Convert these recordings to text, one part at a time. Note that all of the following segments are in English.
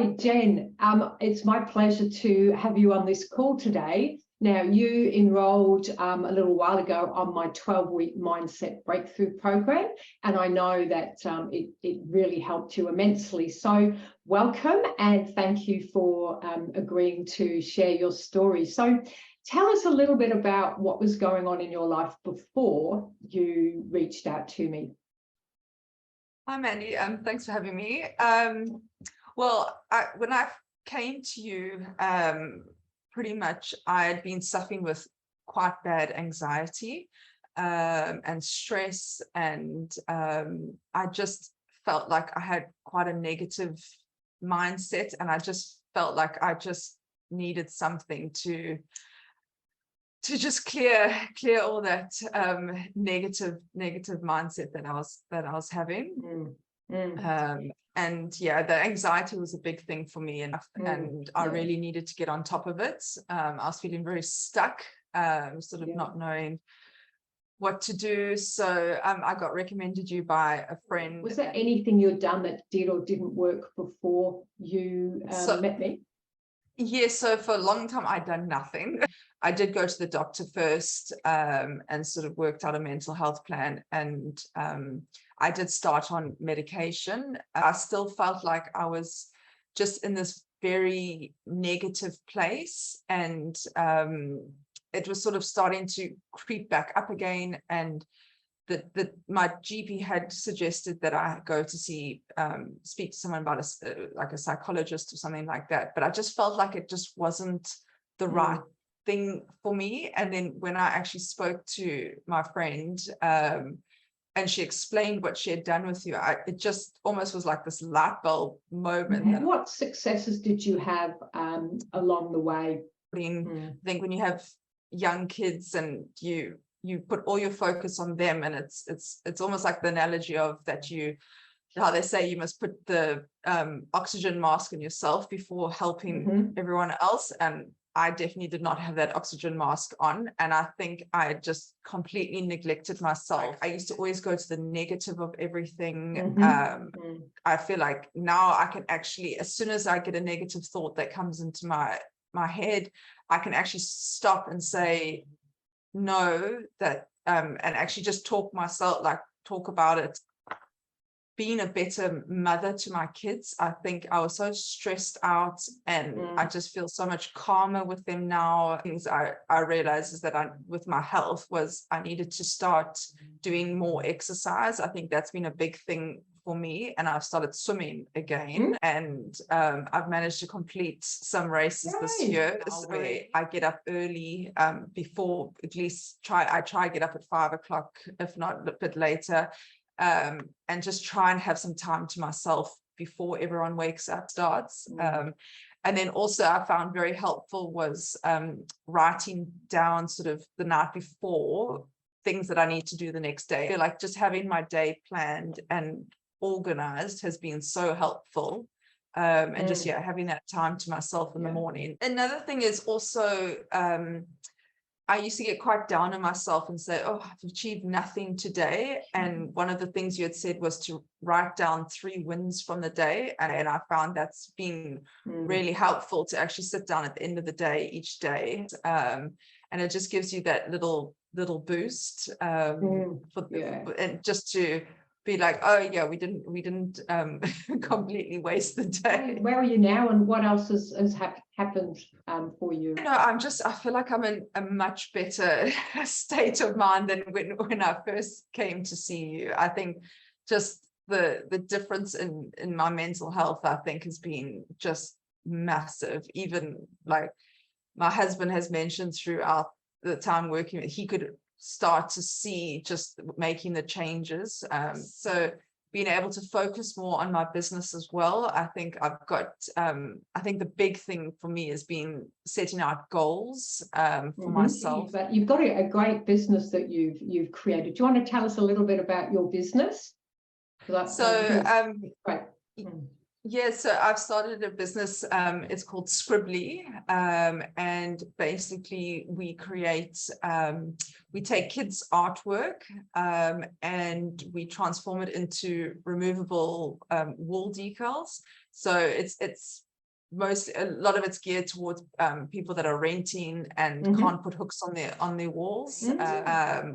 Hi, Jen. It's my pleasure to have you on this call today. Now, you enrolled a little while ago on my 12-week mindset breakthrough program, and I know that it really helped you immensely. So welcome, and thank you for agreeing to share your story. So tell us a little bit about what was going on in your life before you reached out to me. Hi, Mandy. Thanks for having me. Well, when I came to you, pretty much I had been suffering with quite bad anxiety and stress, and I just felt like I had quite a negative mindset, and I just felt like I just needed something to just clear all that negative mindset that I was having. And yeah, the anxiety was a big thing for me, and I really needed to get on top of it. I was feeling very stuck, sort of not knowing what to do. So I got recommended you by a friend. Was there anything you'd done that did or didn't work before you met me? Yeah, so for a long time I'd done nothing. I did go to the doctor first and sort of worked out a mental health plan, and I did start on medication. I still felt like I was just in this very negative place, and it was sort of starting to creep back up again, and my GP had suggested that I go to speak to someone about like a psychologist or something like that. But I just felt like it just wasn't the right thing for me. And then when I actually spoke to my friend and she explained what she had done with you, it just almost was like this light bulb moment. And what successes did you have along the way? I think when you have young kids and you put all your focus on them, and it's almost like the analogy of that how they say you must put the oxygen mask on yourself before helping everyone else. And I definitely did not have that oxygen mask on, and I think I just completely neglected myself. I used to always go to the negative of everything. I feel like now I can actually, as soon as I get a negative thought that comes into my head, I can actually stop and say no, that and actually just talk about it. Being a better mother to my kids, I think I was so stressed out, and I just feel so much calmer with them now. Things I realized is that with my health was I needed to start doing more exercise. I think that's been a big thing for me, and I've started swimming again, and I've managed to complete some races this year where I get up early before, at least I try get up at 5 o'clock, if not a bit later, and just try and have some time to myself before everyone wakes up starts. And then also I found very helpful was writing down sort of the night before things that I need to do the next day. I feel like just having my day planned and organized has been so helpful, and just having that time to myself in the morning. Another thing is also I used to get quite down on myself and say, oh, I've achieved nothing today. And one of the things you had said was to write down 3 wins from the day, and I found that's been really helpful to actually sit down at the end of the day each day, and it just gives you that little boost and just to be like, oh yeah, we didn't completely waste the day. Where are you now, and what else has happened for you? No, I feel like I'm in a much better state of mind than when I first came to see you. I think just the difference in my mental health, I think, has been just massive. Even like my husband has mentioned throughout the time working, he could start to see just making the changes. So being able to focus more on my business as well. I think I've got, I think the big thing for me has been setting out goals for myself. But you've got a great business that you've created. Do you want to tell us a little bit about your business? Right. Yeah, so I've started a business, it's called Scribbly, and basically we take kids' artwork and we transform it into removable wool decals. So it's a lot of it's geared towards people that are renting and can't put hooks on their walls.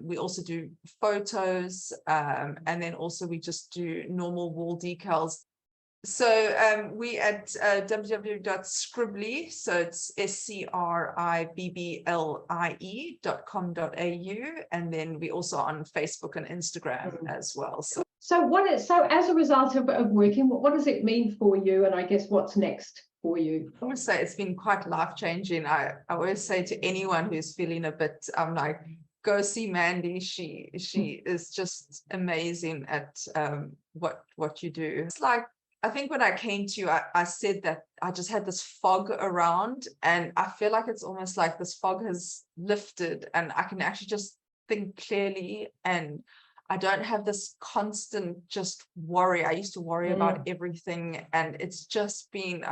We also do photos, and then also we just do normal wall decals. So we at www.scribbly, so it's scribblie.com.au, and then we also on Facebook and Instagram as well. So as a result of working, what does it mean for you, and I guess what's next for you? I would say it's been quite life-changing. I always say to anyone who's feeling a bit, I'm like, go see Mandy. She is just amazing at what you do. It's like, I think when I came to you, I said that I just had this fog around, and I feel like it's almost like this fog has lifted and I can actually just think clearly, and I don't have this constant just worry. I used to worry about everything, and it's just been,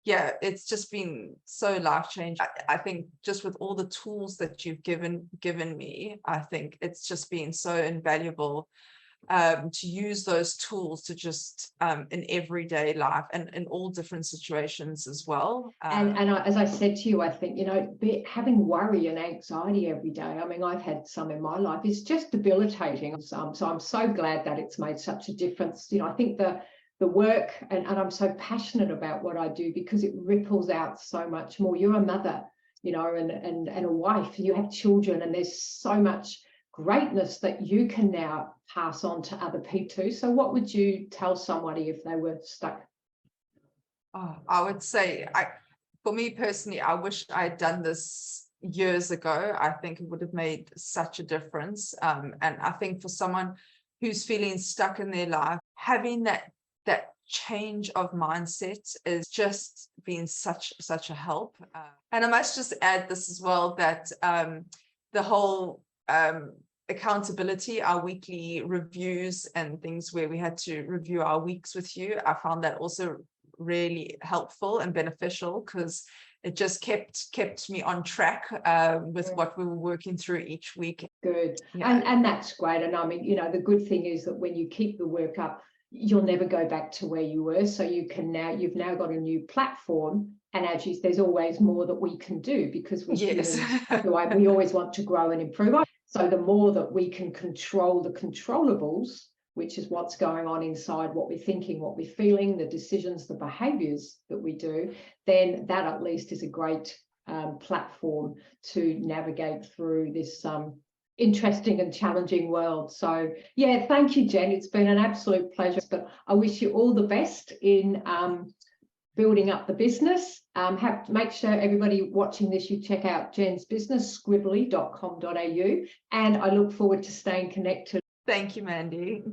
it's just been so life-changing. I think just with all the tools that you've given me, I think it's just been so invaluable to use those tools to just in everyday life and in all different situations as well. As I said to you, I think, having worry and anxiety every day, I mean, I've had some in my life, is just debilitating. So I'm so glad that it's made such a difference. I think the work, and I'm so passionate about what I do because it ripples out so much more. You're a mother, and a wife, you have children, and there's so much greatness that you can now pass on to other people too. So what would you tell somebody if they were stuck? I would say, for me personally, I wish I had done this years ago. I think it would have made such a difference. And I think for someone who's feeling stuck in their life, having that change of mindset is just been such a help. And I must just add this as well, that the whole accountability, our weekly reviews and things where we had to review our weeks with you, I found that also really helpful and beneficial, because it just kept me on track with what we were working through each week. Good. And that's great. And I mean, the good thing is that when you keep the work up, you'll never go back to where you were. So you've now got a new platform. And there's always more that we can do, because we always want to grow and improve. So the more that we can control the controllables, which is what's going on inside, what we're thinking, what we're feeling, the decisions, the behaviors that we do, then that at least is a great platform to navigate through this interesting and challenging world. So yeah, thank you, Jen. It's been an absolute pleasure. But I wish you all the best in building up the business. Make sure everybody watching this, you check out Jen's business, scribbly.com.au, and I look forward to staying connected. Thank you, Mandy.